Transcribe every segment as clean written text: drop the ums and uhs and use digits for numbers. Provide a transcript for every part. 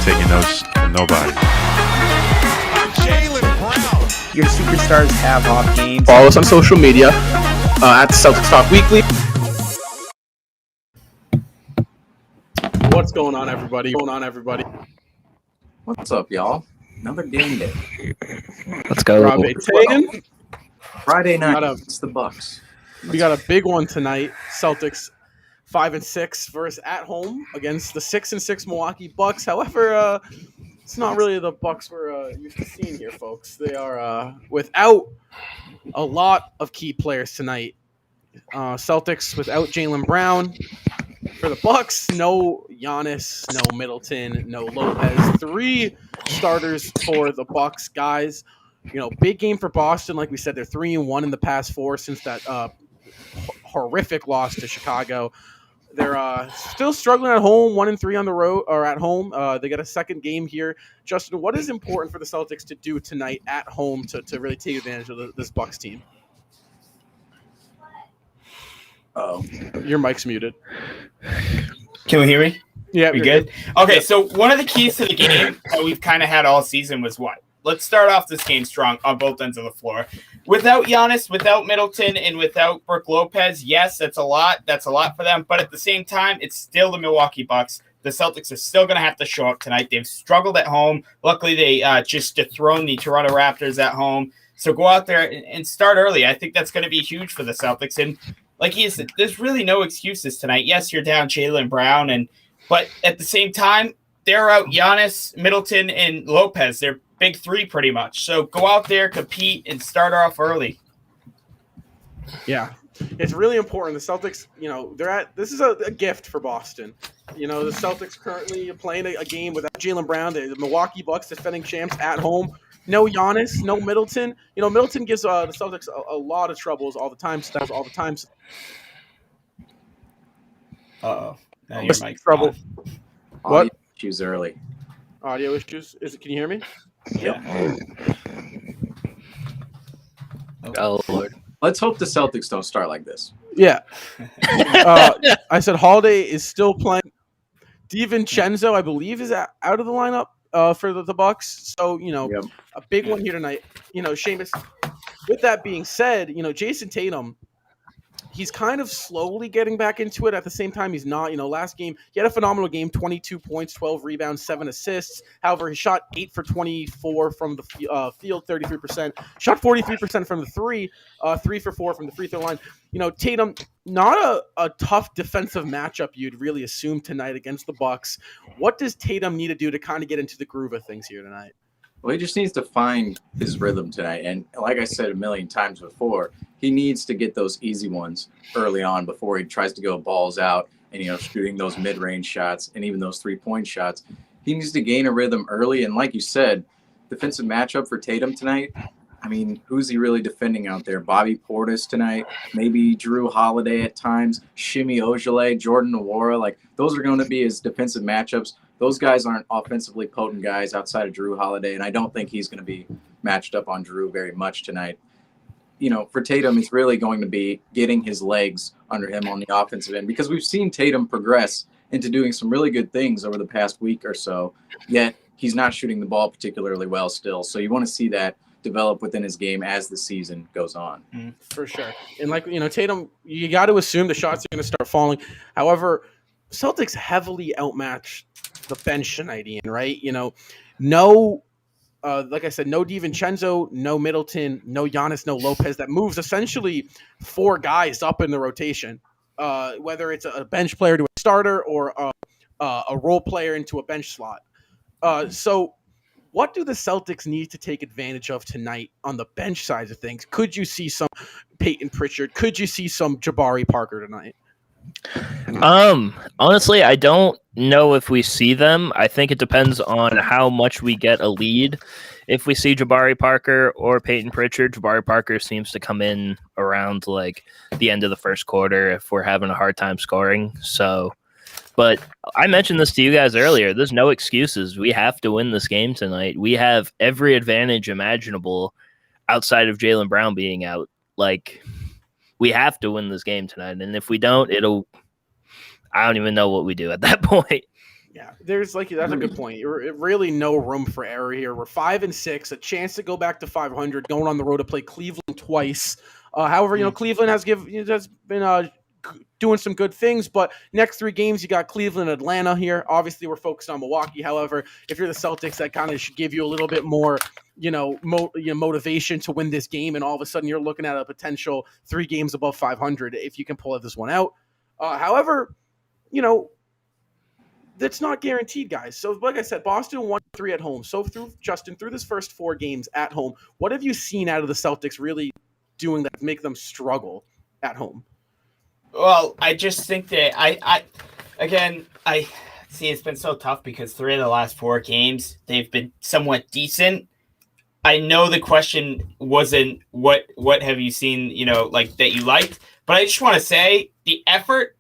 taking notes from nobody. Jaylen Brown. Your superstars have off games. Follow us on social media at the Celtics Talk Weekly. What's going on, everybody? What's up, y'all? Another game day. Let's go. Robbie Tatum. Friday night. It's the Bucks. We got a big one tonight. Celtics 5-6 versus at home against the 6-6 Milwaukee Bucks. However, it's not really the Bucks we're used to seeing here, folks. They are without a lot of key players tonight. Celtics without Jaylen Brown. For the Bucks, no Giannis, no Middleton, no Lopez. 3 starters for the Bucks, guys. You know, big game for Boston. Like we said, they're 3-1 in the past 4 since that horrific loss to Chicago. They're still struggling at home, 1-3 on the road or at home. They got a second game here. Justin, what is important for the Celtics to do tonight at home to really take advantage of this Bucks team? Oh, your mic's muted. Can we hear me? Yeah, we good? Okay, so one of the keys to the game that we've kind of had all season was what? Let's start off this game strong on both ends of the floor. Without Giannis, without Middleton, and without Brook Lopez, yes, that's a lot. That's a lot for them. But at the same time, it's still the Milwaukee Bucks. The Celtics are still going to have to show up tonight. They've struggled at home. Luckily, they just dethroned the Toronto Raptors at home. So go out there and start early. I think that's going to be huge for the Celtics. And like he said, there's really no excuses tonight. Yes, you're down Jaylen Brown, but at the same time, they're out Giannis, Middleton, and Lopez. They're big 3 pretty much. So go out there, compete, and start off early. Yeah, it's really important. The Celtics, you know, this is a gift for Boston. You know, the Celtics currently playing a game without Jaylen Brown. The Milwaukee Bucks defending champs at home. No Giannis, no Middleton. You know, Middleton gives the Celtics a lot of troubles all the time. Uh-oh. Now your mic's trouble. What? Issues early. Audio issues. Can you hear me? Yeah. Oh, Lord. Let's hope the Celtics don't start like this. Yeah. I said Holiday is still playing. DiVincenzo, I believe, is out of the lineup for the Bucks. So, you know, a big one here tonight. You know, Seamus, with that being said, you know, Jason Tatum, he's kind of slowly getting back into it. At the same time, he's not. You know, last game, he had a phenomenal game, 22 points, 12 rebounds, 7 assists. However, he shot 8 for 24 from the field, 33%. Shot 43% from the 3, 3 for 4 from the free throw line. You know, Tatum, not a tough defensive matchup you'd really assume tonight against the Bucks. What does Tatum need to do to kind of get into the groove of things here tonight? Well, he just needs to find his rhythm tonight. And like I said a million times before, he needs to get those easy ones early on before he tries to go balls out and, you know, shooting those mid-range shots and even those 3-point shots. He needs to gain a rhythm early. And like you said, defensive matchup for Tatum tonight. I mean, who's he really defending out there? Bobby Portis tonight, maybe Drew Holiday at times, Shimi Ojale, Jordan Nwora. Like, those are going to be his defensive matchups. Those guys aren't offensively potent guys outside of Drew Holiday, and I don't think he's going to be matched up on Drew very much tonight. You know, for Tatum, it's really going to be getting his legs under him on the offensive end, because we've seen Tatum progress into doing some really good things over the past week or so, yet he's not shooting the ball particularly well still. So you want to see that develop within his game as the season goes on. For sure. And like, you know, Tatum, you got to assume the shots are going to start falling. However, Celtics heavily outmatched the bench tonight, Ian, right? You know, no, like I said, no DiVincenzo, no Middleton, no Giannis, no Lopez. That moves essentially 4 guys up in the rotation, whether it's a bench player to a starter or a role player into a bench slot. So what do the Celtics need to take advantage of tonight on the bench side of things? Could you see some Peyton Pritchard? Could you see some Jabari Parker tonight? Honestly, I don't know if we see them. I think it depends on how much we get a lead. If we see Jabari Parker or Peyton Pritchard, Jabari Parker seems to come in around like the end of the first quarter if we're having a hard time scoring. So, but I mentioned this to you guys earlier. There's no excuses. We have to win this game tonight. We have every advantage imaginable outside of Jaylen Brown being out. Like, we have to win this game tonight. And if we don't, I don't even know what we do at that point. Yeah, that's a good point. Really no room for error here. We're 5-6, a chance to go back to 500, going on the road to play Cleveland twice. However, Cleveland has been doing some good things, but next 3 games you got Cleveland, Atlanta here. Obviously, we're focused on Milwaukee. However, if you're the Celtics, that kind of should give you a little bit more, motivation to win this game, and all of a sudden you're looking at a potential 3 games above 500 if you can pull this one out. However, that's not guaranteed, guys. So, like I said, Boston 1-3 at home. So, through this first 4 games at home, what have you seen out of the Celtics really doing that make them struggle at home? Well, I just think that I see it's been so tough because 3 of the last 4 games they've been somewhat decent. I know the question wasn't what have you seen, that you liked, but I just want to say the effort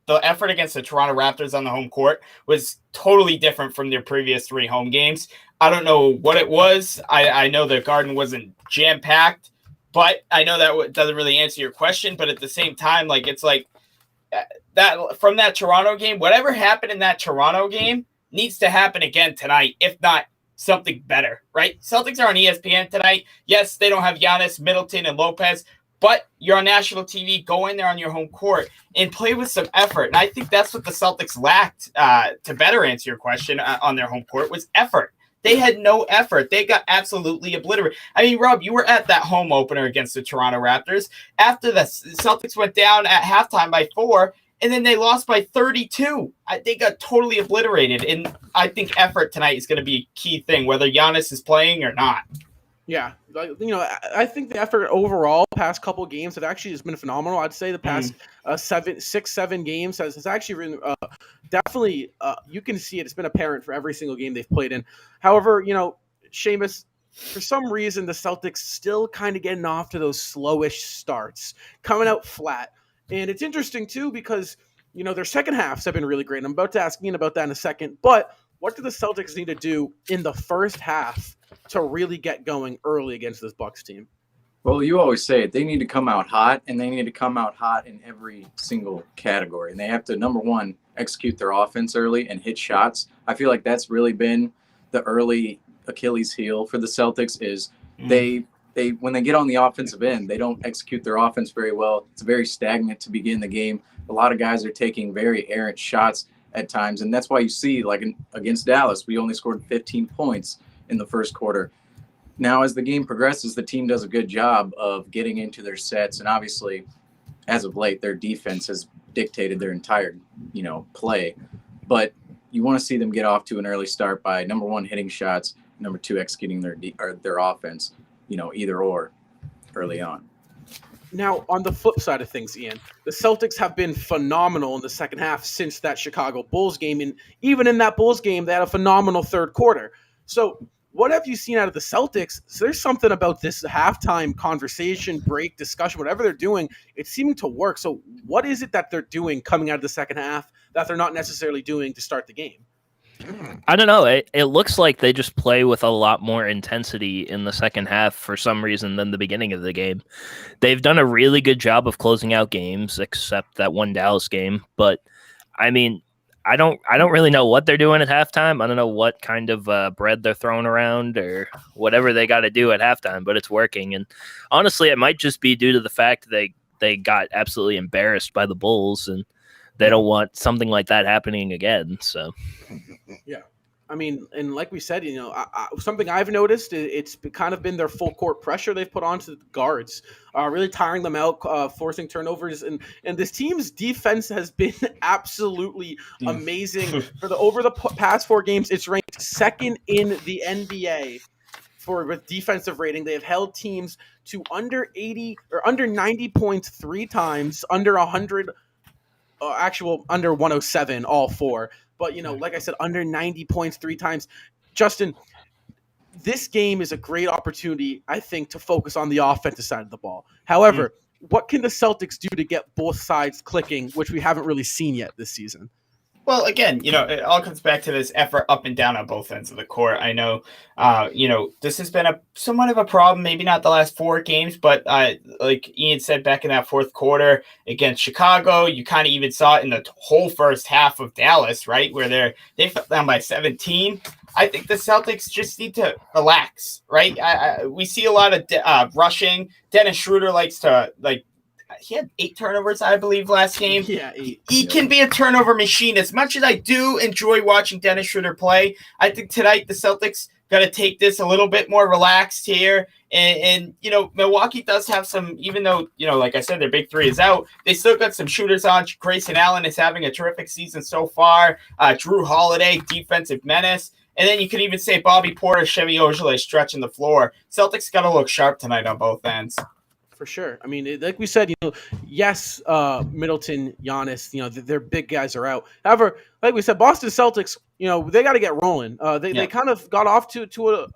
against the Toronto Raptors on the home court was totally different from their previous 3 home games. I don't know what it was. I know the Garden wasn't jam-packed, but I know that doesn't really answer your question. But at the same time, it's like that from that Toronto game, whatever happened in that Toronto game needs to happen again tonight, if not something better, right? Celtics are on ESPN tonight. Yes, they don't have Giannis, Middleton, and Lopez, but you're on national TV. Go in there on your home court and play with some effort. And I think that's what the Celtics lacked, to better answer your question, on their home court, was effort. They had no effort. They got absolutely obliterated. I mean, Rob, you were at that home opener against the Toronto Raptors. After the Celtics went down at halftime by 4, and then they lost by 32. They got totally obliterated. And I think effort tonight is going to be a key thing, whether Giannis is playing or not. Yeah, I think the effort overall past couple games have actually just been phenomenal. I'd say the past 7 games has actually been definitely, you can see it. It's been apparent for every single game they've played in. However, Seamus, for some reason, the Celtics still kind of getting off to those slowish starts, coming out flat. And it's interesting, too, because, their second halves have been really great. And I'm about to ask Ian about that in a second. But what do the Celtics need to do in the first half to really get going early against this Bucks team? Well, you always say it. They need to come out hot, and they need to come out hot in every single category. And they have to, number one, execute their offense early and hit shots. I feel like that's really been the early Achilles heel for the Celtics is they when they get on the offensive end, they don't execute their offense very well. It's very stagnant to begin the game. A lot of guys are taking very errant shots at times, and that's why you see, against Dallas, we only scored 15 points in the first quarter. Now, as the game progresses, the team does a good job of getting into their sets, and obviously, as of late, their defense has dictated their entire, play. But you want to see them get off to an early start by, number one, hitting shots, number two, executing their offense, either or early on. Now, on the flip side of things, Ian, the Celtics have been phenomenal in the second half since that Chicago Bulls game. And even in that Bulls game, they had a phenomenal third quarter. So what have you seen out of the Celtics? So there's something about this halftime conversation, break, discussion, whatever they're doing, it's seeming to work. So what is it that they're doing coming out of the second half that they're not necessarily doing to start the game? I don't know. It looks like they just play with a lot more intensity in the second half for some reason than the beginning of the game. They've done a really good job of closing out games, except that one Dallas game. But I mean, I don't really know what they're doing at halftime. I don't know what kind of bread they're throwing around or whatever they got to do at halftime, but it's working. And honestly, it might just be due to the fact they got absolutely embarrassed by the Bulls, and they don't want something like that happening again. So, yeah. I mean, and like we said, something I've noticed, it's kind of been their full court pressure they've put onto the guards, really tiring them out, forcing turnovers. And this team's defense has been absolutely amazing. Over the past 4 games, it's ranked second in the NBA with defensive rating. They have held teams to under 80 or under 90 points 3 times, under 100, under 107, all 4. But, like I said, under 90 points 3 times. Justin, this game is a great opportunity, I think, to focus on the offensive side of the ball. However, what can the Celtics do to get both sides clicking, which we haven't really seen yet this season? Well, again, it all comes back to this effort up and down on both ends of the court. I know, this has been somewhat of a problem, maybe not the last 4 games, but like Ian said back in that fourth quarter against Chicago, you kind of even saw it in the whole first half of Dallas, right, where they fell down by 17. I think the Celtics just need to relax, right? We see a lot of rushing. Dennis Schroeder likes to, he had 8 turnovers, I believe, last game. Yeah, 8. He can be a turnover machine. As much as I do enjoy watching Dennis Schroeder play, I think tonight the Celtics got to take this a little bit more relaxed here. And Milwaukee does have some, even though, like I said, their big 3 is out, they still got some shooters on. Grayson Allen is having a terrific season so far. Drew Holiday, defensive menace. And then you could even say Bobby Porter, Chevy Ojale stretching the floor. Celtics got to look sharp tonight on both ends. For sure. I mean, like we said, yes, Middleton, Giannis, their big guys are out. However, like we said, Boston Celtics, they got to get rolling. They kind of got off to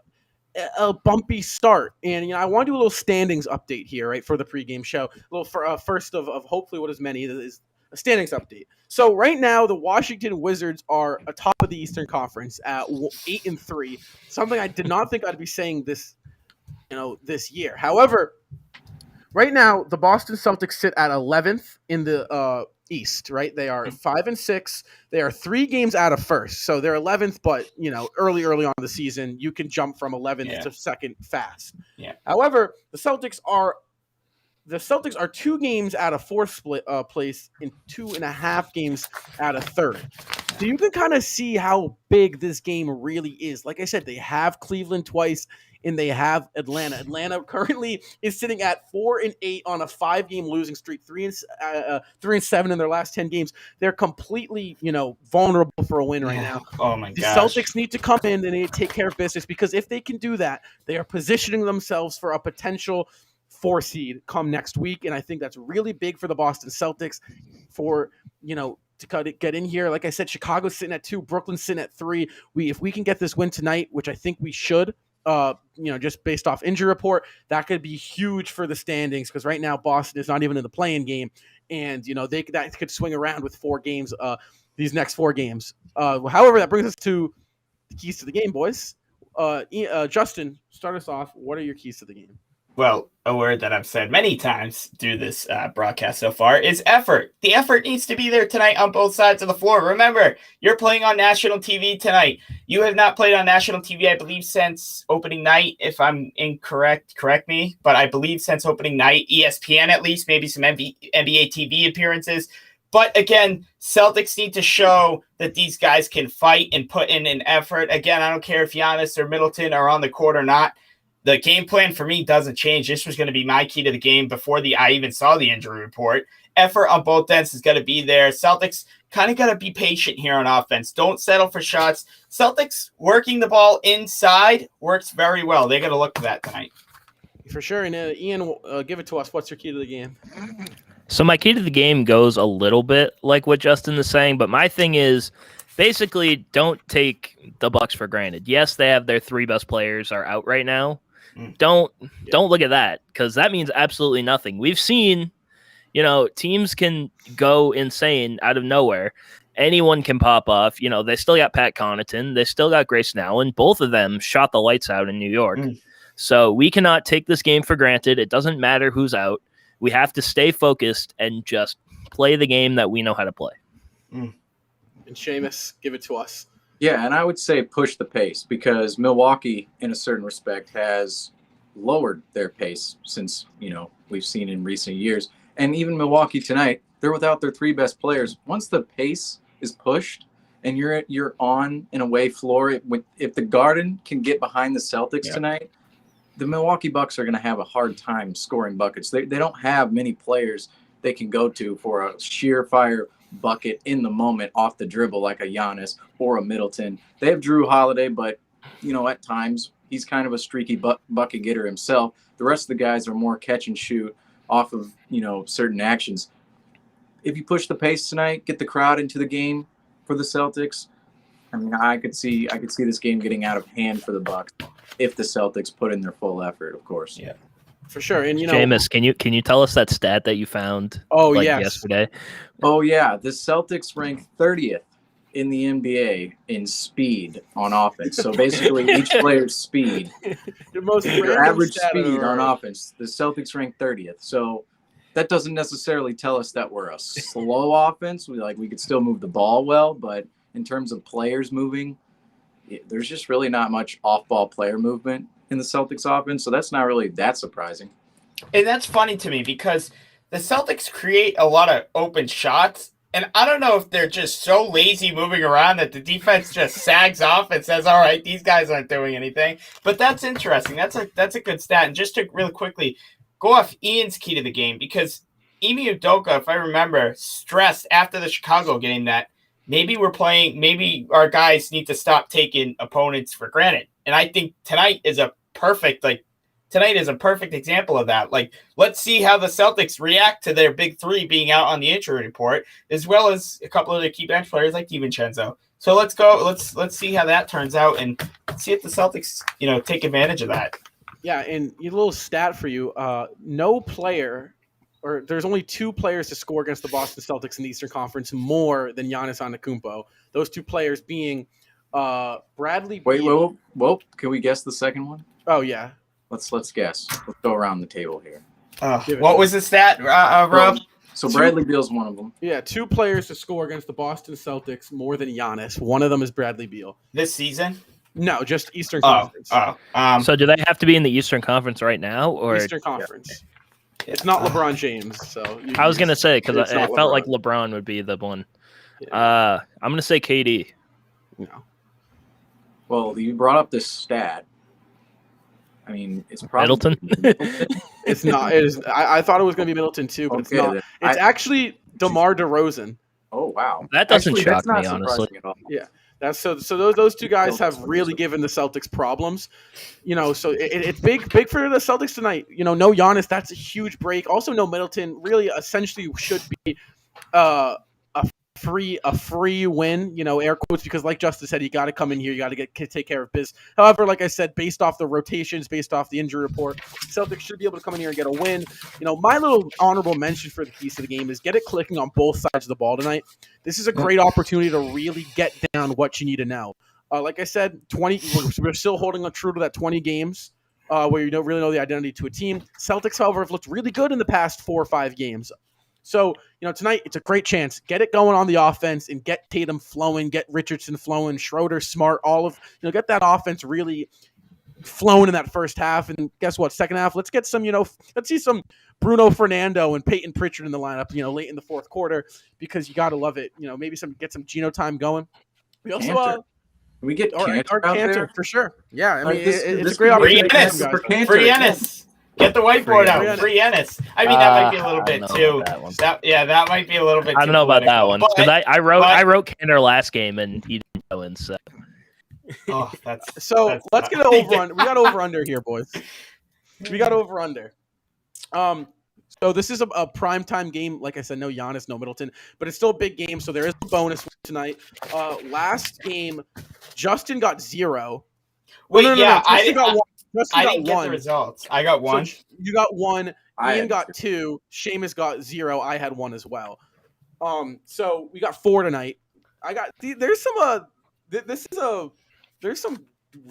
a bumpy start, and I want to do a little standings update here, right, for the pregame show. A little first of hopefully what is many is a standings update. So right now, the Washington Wizards are atop of the Eastern Conference at 8-3. Something I did not think I'd be saying this year. However, right now, the Boston Celtics sit at 11th in the East, right? They are 5-6. They are 3 games out of first. So they're 11th, but, early on in the season, you can jump from 11th to second fast. Yeah. However, the Celtics are 2 games out of fourth place and 2.5 games out of third. So you can kind of see how big this game really is. Like I said, they have Cleveland twice, and they have Atlanta. Atlanta currently is sitting at 4-8 on a 5-game losing streak, 3-7 in their last 10 games. They're completely, vulnerable for a win right now. Oh my The gosh. Celtics need to come in and they need to take care of business, because if they can do that, they are positioning themselves for a potential 4 seed come next week. And I think that's really big for the Boston Celtics for, to get in here. Like I said, Chicago's sitting at 2, Brooklyn's sitting at 3. If we can get this win tonight, which I think we should, just based off injury report, that could be huge for the standings, because right now Boston is not even in the play-in game, and that could swing around with 4 games, these next 4 games. However, that brings us to the keys to the game, boys. Justin, start us off. What are your keys to the game? Well, a word that I've said many times through this broadcast so far is effort. The effort needs to be there tonight on both sides of the floor. Remember, you're playing on national TV tonight. You have not played on national TV, I believe, since opening night. If I'm incorrect, correct me. But I believe since opening night, ESPN at least, maybe some NBA TV appearances. But again, Celtics need to show that these guys can fight and put in an effort. Again, I don't care if Giannis or Middleton are on the court or not. The game plan for me doesn't change. This was going to be my key to the game before I even saw the injury report. Effort on both ends is going to be there. Celtics kind of got to be patient here on offense. Don't settle for shots. Celtics working the ball inside works very well. They got to look for that tonight. For sure. And Ian, give it to us. What's your key to the game? So my key to the game goes a little bit like what Justin is saying, but my thing is basically don't take the Bucks for granted. Yes, they have their 3 best players are out right now. Don't look at that, because that means absolutely nothing. We've seen, teams can go insane out of nowhere. Anyone can pop off. They still got Pat Connaughton. They still got Grayson Allen. Both of them shot the lights out in New York. So we cannot take this game for granted. It doesn't matter who's out. We have to stay focused and just play the game that we know how to play. And Seamus, give it to us. Yeah, and I would say push the pace, because Milwaukee, in a certain respect, has lowered their pace since, we've seen in recent years. And even Milwaukee tonight, they're without their 3 best players. Once the pace is pushed and you're on an away floor, if the Garden can get behind the Celtics tonight, the Milwaukee Bucks are going to have a hard time scoring buckets. They don't have many players they can go to for a sheer fire bucket in the moment off the dribble like a Giannis or a Middleton. They have Drew Holiday, but at times he's kind of a streaky bucket getter himself. The rest of the guys are more catch and shoot off of certain actions. If you push the pace tonight, get the crowd into the game for the Celtics. I mean, I could see this game getting out of hand for the Bucks if the Celtics put in their full effort, of course. Yeah. For sure. And Jameis, can you tell us that stat that you found yesterday? Oh yeah, the Celtics ranked 30th in the NBA in speed on offense. So basically, each player's speed, The most your random average stat I've speed ever on heard. offense, the Celtics rank 30th. So that doesn't necessarily tell us that we're a slow offense. We could still move the ball well, but in terms of players moving, there's just really not much off-ball player movement in the Celtics offense. So that's not really that surprising. And that's funny to me because the Celtics create a lot of open shots. And I don't know if they're just so lazy moving around that the defense just sags off and says, all right, these guys aren't doing anything. But that's interesting. That's a good stat. And just to really quickly go off Ian's key to the game, because Ime Udoka, if I remember, stressed after the Chicago game that maybe our guys need to stop taking opponents for granted. And I think tonight is a perfect example of that. Like, let's see how the Celtics react to their big three being out on the injury report, as well as a couple of the key bench players like DiVincenzo. So let's go. Let's see how that turns out and see if the Celtics, take advantage of that. Yeah, and a little stat for you: no player, or there's only 2 players to score against the Boston Celtics in the Eastern Conference more than Giannis Antetokounmpo. Those 2 players being Bradley. Wait. Can we guess the second one? Oh yeah. Let's guess. Let's go around the table here. What was the stat, Rob? So Bradley Beal's one of them. Yeah, 2 players to score against the Boston Celtics more than Giannis. One of them is Bradley Beal. This season? No, just Eastern Conference. So do they have to be in the Eastern Conference right now, or Eastern Conference. Yeah. It's not LeBron James, so I was gonna say because it's I not felt LeBron. like LeBron would be the one. Yeah. I'm gonna say KD. No. Well, you brought up this stat. I mean, it's probably Middleton. It's not. It is. I thought it was going to be Middleton too, but it's not. then It's actually DeMar DeRozan. Oh wow, That doesn't Actually, shock that's not me, honestly. surprising at all. That's so those 2 guys have really given the Celtics problems. So it's big for the Celtics tonight. No Giannis, that's a huge break. Also, no Middleton. Really, essentially, should be a free win. Air quotes, because like Justin said, you got to come in here, you got to take care of business. However, like I said, based off the rotations, based off the injury report, Celtics should be able to come in here and get a win. My little honorable mention for the piece of the game is get it clicking on both sides of the ball tonight. This is a great opportunity to really get down what you need to know. Like I said, 20. We're still holding true to that 20 games where you don't really know the identity to a team. Celtics, however, have looked really good in the past 4 or 5 games. So, tonight it's a great chance. Get it going on the offense and get Tatum flowing, get Richardson flowing, Schroeder, Smart, all of, get that offense really flowing in that first half. And guess what? Second half, let's get some, let's see some Bruno Fernando and Peyton Pritchard in the lineup, late in the fourth quarter, because you got to love it. Maybe get some Geno time going. We also, Can we get Cantor out there? for sure. Yeah, I mean, this it's a great opportunity to get some guys going. Free Ennis. Get the whiteboard out. Free Ennis. I mean, that might be a little bit too. That might be a little bit. I don't know about that one because I wrote Cantor last game and he didn't go in. So let's get an over under. We got over under here, boys. We got over under. So this is a primetime game. Like I said, no Giannis, no Middleton, but it's still a big game. So there is a bonus tonight. Last game, Justin got 0. Wait, no, I got 1. I didn't get the results. I got 1. So you got 1. I Ian got 2. Seamus got 0. I had 1 as well. So we got 4 tonight. There's some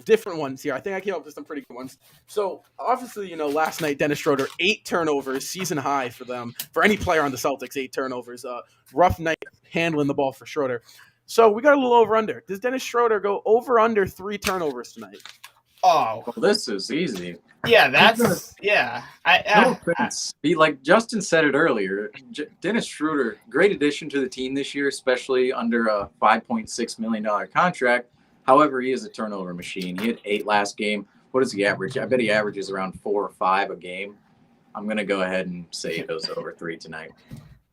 different ones here. I think I came up with some pretty good ones. So obviously, last night Dennis Schroeder 8 turnovers, season high for them. For any player on the Celtics, 8 turnovers. Rough night handling the ball for Schroeder. So we got a little over under. Does Dennis Schroeder go over under 3 turnovers tonight? Oh, well, this is easy. Yeah, that's yeah. No offense. Like Justin said it earlier, Dennis Schroeder, great addition to the team this year, especially under a $5.6 million contract. However, he is a turnover machine. He had 8 last game. What does he average? I bet he averages around 4 or 5 a game. I'm going to go ahead and say he goes over 3 tonight,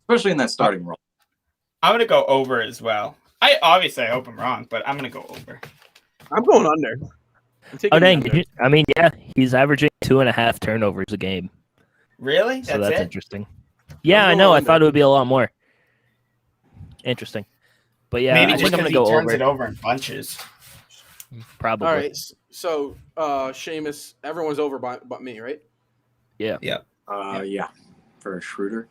especially in that starting role. I'm going to go over as well. I hope I'm wrong, but I'm going to go over. I'm going under. Oh dang! I mean, yeah, he's averaging 2.5 turnovers a game. Really? So that's interesting. Yeah, I know. I thought it would be a lot more. Interesting, but yeah, maybe I just think I'm because gonna he go turns over. it over in bunches. Probably. All right. So, Seamus, everyone's over but me, right? Yeah. Yeah, for Schroeder.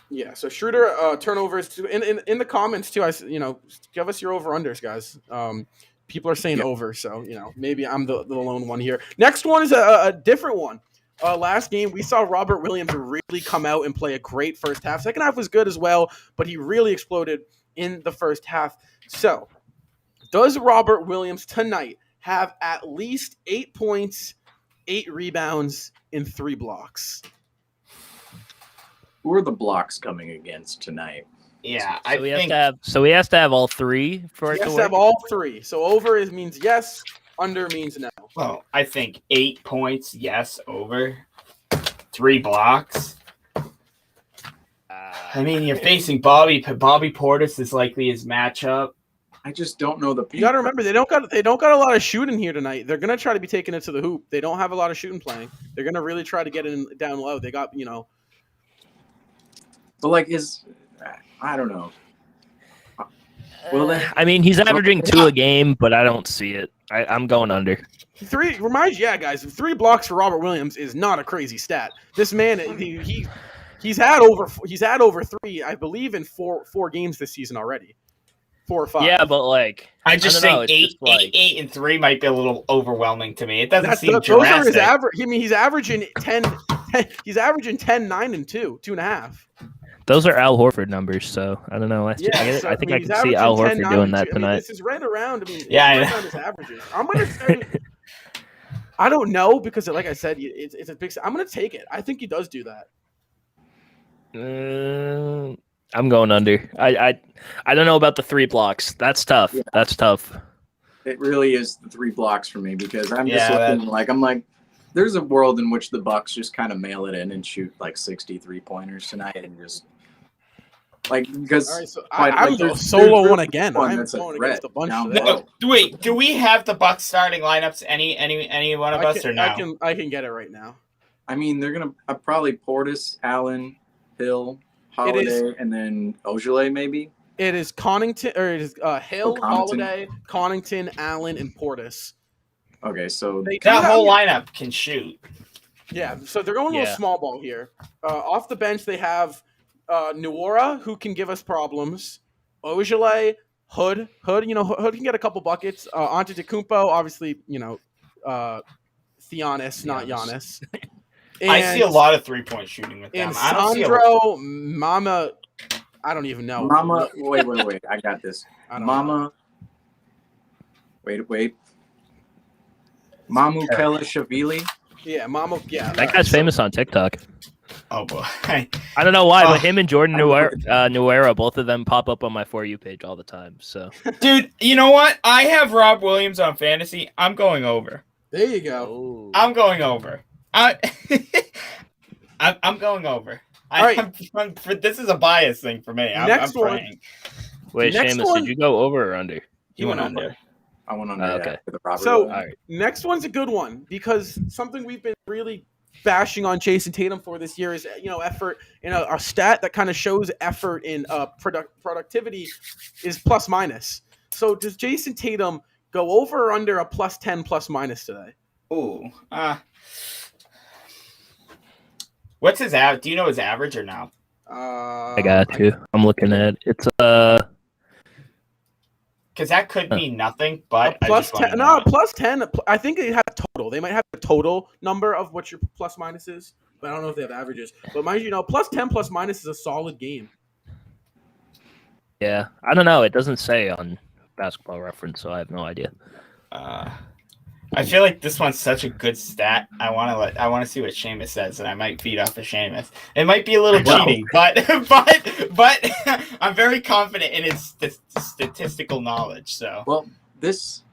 Yeah, so Schroeder turnovers too. In the comments too, give us your over-unders, guys. People are saying over, so maybe I'm the lone one here. Next one is a different one. Last game we saw Robert Williams really come out and play a great first half. Second half was good as well, but he really exploded in the first half. So, does Robert Williams tonight have at least 8 points, 8 rebounds, and 3 blocks? Who are the blocks coming against tonight? Yeah, So we have to have all three for it He has to to have work. all 3. So over means yes, under means no. Well, I think 8 points, yes, over. 3 blocks. I mean, you're facing Bobby. Bobby Portis is likely his matchup. I just don't know the. You got to remember they don't got a lot of shooting here tonight. They're gonna try to be taking it to the hoop. They don't have a lot of shooting playing. They're gonna really try to get it down low. They got But like I don't know. Well, I mean, he's averaging 2 a game, but I don't see it. I'm going under. 3 reminds you, guys. 3 blocks for Robert Williams is not a crazy stat. This man, he's had over 3, I believe, in four games this season already. 4 or 5. Yeah, but like I just don't think know, 8 and 3 might be a little overwhelming to me. It doesn't seem those are his drastic. average. I mean, he's averaging 10. He's averaging 10, 9, and 2, 2.5. Those are Al Horford numbers, so I don't know. I think he's I can averaging see Al 10, Horford 9, doing and that 2. tonight. This is right around. Yeah, right around his averages. I'm gonna say, I don't know because, like I said, it's a big. I'm gonna take it. I think he does do that. I'm going under. I don't know about the 3 blocks. That's tough. Yeah. That's tough. it really is the 3 blocks for me because I'm just Yeah, looking I'm like, there's a world in which the Bucks just kind of mail it in and shoot like 63 pointers tonight and just like because All right, so like, I'm there's solo really one again. one I'm that's a going threat against a bunch down today. low. Wait, do we have the Bucks starting lineups? Any one of us or no? I can get it right now. I mean, they're gonna probably Portis, Allen, Hill, Holiday, and then Ojale maybe. It is Connaughton, or it is Hill, Connaughton. Holiday, Connaughton, Allen, and Portis. Okay, so That whole lineup can shoot. Yeah, so they're going a little small ball here. Off the bench, they have Nuora, who can give us problems. Ojale, Hood, Hood can get a couple buckets. Antetokounmpo, obviously, Theonis, not Giannis. I see a lot of 3-point shooting with them. And I don't see Sandro, Mama, I don't even know. Mama, wait, I got this. Mama, wait. Mamu Kelishvili. Yeah, Mama, yeah. That guy's famous on TikTok. Oh boy. I don't know why, but him and Jordan Nuera, both of them pop up on my For You page all the time. So, Dude, you know what? I have Rob Williams on fantasy. I'm going over. There you go. Ooh. I'm going over. I'm going over. All right. This is a bias thing for me. I'm praying. Wait, Next Seamus, one- did you go over or under? He went under. I went on Okay. for the Robert. So Williams. All right. next one's a good one because something we've been really bashing on Jason Tatum for this year is effort. A stat that kind of shows effort in productivity is plus minus. So does Jason Tatum go over or under a plus 10 plus minus today? Ooh. What's his average? Do you know his average or no? I got you. I'm looking at it's Because that could mean nothing, but a plus I just wanna 10. know No, it. plus 10. I think they have total. They might have a total number of what your plus minus is, but I don't know if they have averages. But mind you, plus 10 plus minus is a solid game. yeah. I don't know. It doesn't say on Basketball Reference, so I have no idea. I feel like this one's such a good stat. I want to see what Seamus says, and I might feed off of Seamus. It might be a little cheating, but I'm very confident in his statistical knowledge. So, Well, this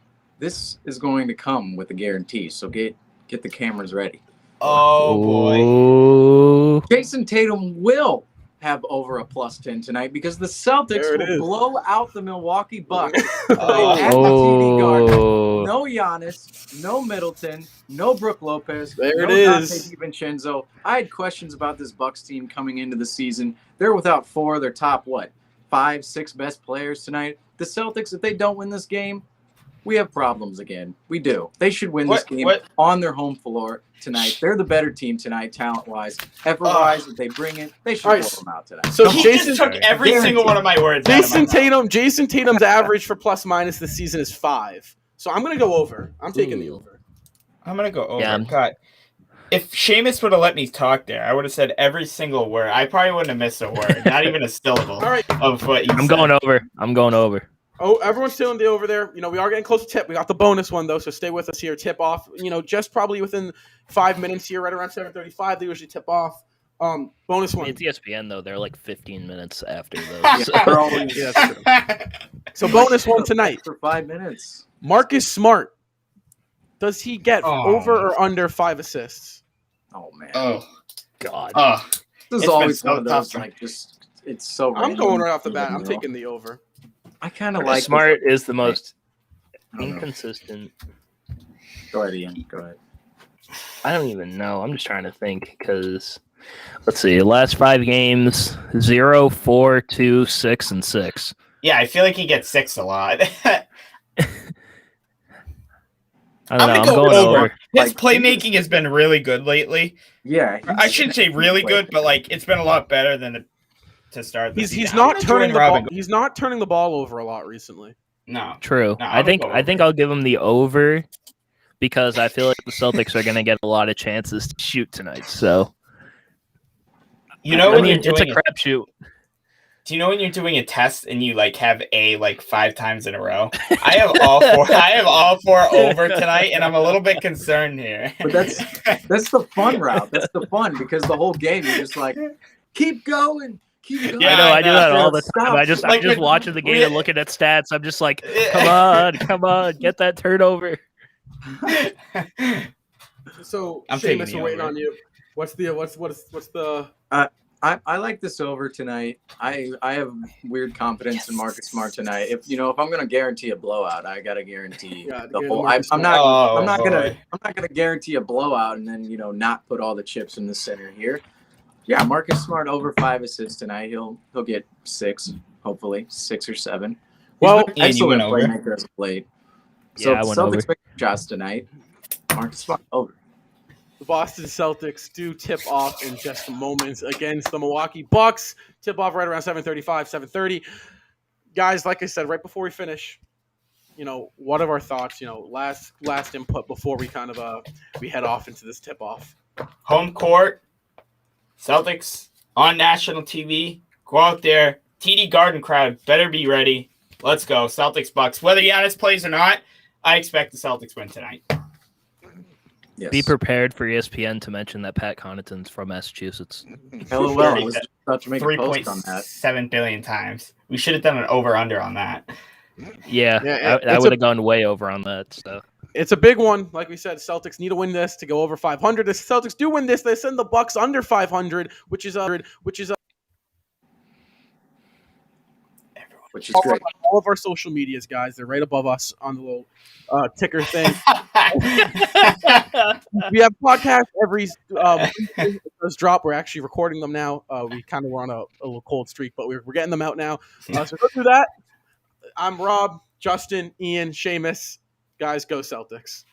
is going to come with a guarantee. So get the cameras ready. oh boy, Ooh. Jason Tatum will have over a plus 10 tonight because the Celtics There it will is. blow out the Milwaukee Bucks Oh. at the TD Garden. Oh. No Giannis, no Middleton, no Brook Lopez, There no it is. Dante DiVincenzo. I had questions about this Bucks team coming into the season. They're without 4 of their top 5, 6 best players tonight. The Celtics, if they don't win this game, we have problems again. We do. They should win this game What? on their home floor tonight. They're the better team tonight, talent-wise. Effort-wise, if they bring it, they should blow them out tonight. So He Jason just took every single one of my words. out of my mouth. Jason Tatum's average for plus minus this season is 5. So I'm gonna go over. I'm taking the over. I'm gonna go over. Yeah. God. If Seamus would have let me talk there, I would have said every single word. I probably wouldn't have missed a word, not even a syllable All right. of what you I'm said. going over. I'm going over. Oh, everyone's still in the over there. We are getting close to tip. We got the bonus one though, so stay with us here. Tip off. Just probably within 5 minutes here, right around 7:35. They usually tip off. Bonus one. It's ESPN though. They're like 15 minutes after those. Yeah, So. they're always Yeah, that's true. So bonus one tonight. for 5 minutes. Marcus Smart. Does he get Oh. over or under 5 assists? Oh man, Oh, God. oh. this it's is been always so one of those tough. like just it's so. I'm random. going right off the bat. I'm You know? taking the over. I kind of like Smart is the most I don't know. inconsistent. Go ahead, Ian. Go ahead. I don't even know. I'm just trying to think because let's see. Last 5 games: 0, 4, 2, 6, and 6. Yeah, I feel like he gets 6 a lot. I don't know. I'm I'm gonna going go over. over. His Like, playmaking has been really good lately. Yeah, I shouldn't say really good, but like it's been a lot better than to start. The He's season. not I'm gonna turning join the Robin. ball. He's not turning the ball over a lot recently. No, True. No, I I'm think gonna go I'll give him the over because I feel like the Celtics are going to get a lot of chances to shoot tonight. So you know I when mean, you're it's a doing. crapshoot. Do you know when you're doing a test and you like have A like 5 times in a row? I have all 4. I have all 4 over tonight, and I'm a little bit concerned here. But that's the fun route. That's the fun because the whole game you're just like, keep going, keep going. Yeah, I know. I do know. that all the Stop. time. I'm just Like, watching the game and looking at stats. I'm just like, come on, get that turnover. So I'm taking Seamus, the we're waiting over. on you. What's the? I like this over tonight. I have weird confidence in Marcus Smart tonight. If I'm gonna guarantee a blowout, I gotta guarantee Yeah, the give whole. Marcus I'm Smart. not. I'm not boy. gonna guarantee a blowout and then not put all the chips in the center here. Yeah, Marcus Smart over 5 assists tonight. He'll get 6, hopefully 6 or 7. Well, He's been Ian, you excellent went over. playmaker as of late. So Yeah, I if went the over. Celtics make shots tonight, Marcus Smart over. The Boston Celtics do tip off in just moments against the Milwaukee Bucks. Tip off right around 7:35, 7:30. Guys, like I said, right before we finish, what are our thoughts? Last input before we kind of we head off into this tip off. Home court, Celtics on national TV. Go out there, TD Garden crowd. Better be ready. Let's go, Celtics Bucks. Whether Giannis plays or not, I expect the Celtics win tonight. Yes. Be prepared for ESPN to mention that Pat Connaughton's from Massachusetts. LOL. I was just about to make a post on that. 3.7 billion times. We should have done an over/under on that. Yeah, Yeah, I it's would have gone way over on that stuff. It's a big one. Like we said, Celtics need to win this to go over 500. If the Celtics do win this, they send the Bucks under 500, which is Which is great. all of our social medias, guys. They're right above us on the little ticker thing. We have podcasts every those drop. We're actually recording them now. We kind of were on a little cold streak, but we're getting them out now. So go through that. I'm Rob, Justin, Ian, Seamus. Guys, go Celtics.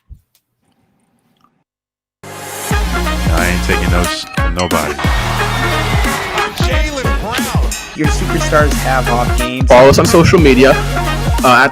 I ain't taking notes from nobody. Your superstars have off games. Follow us on social media at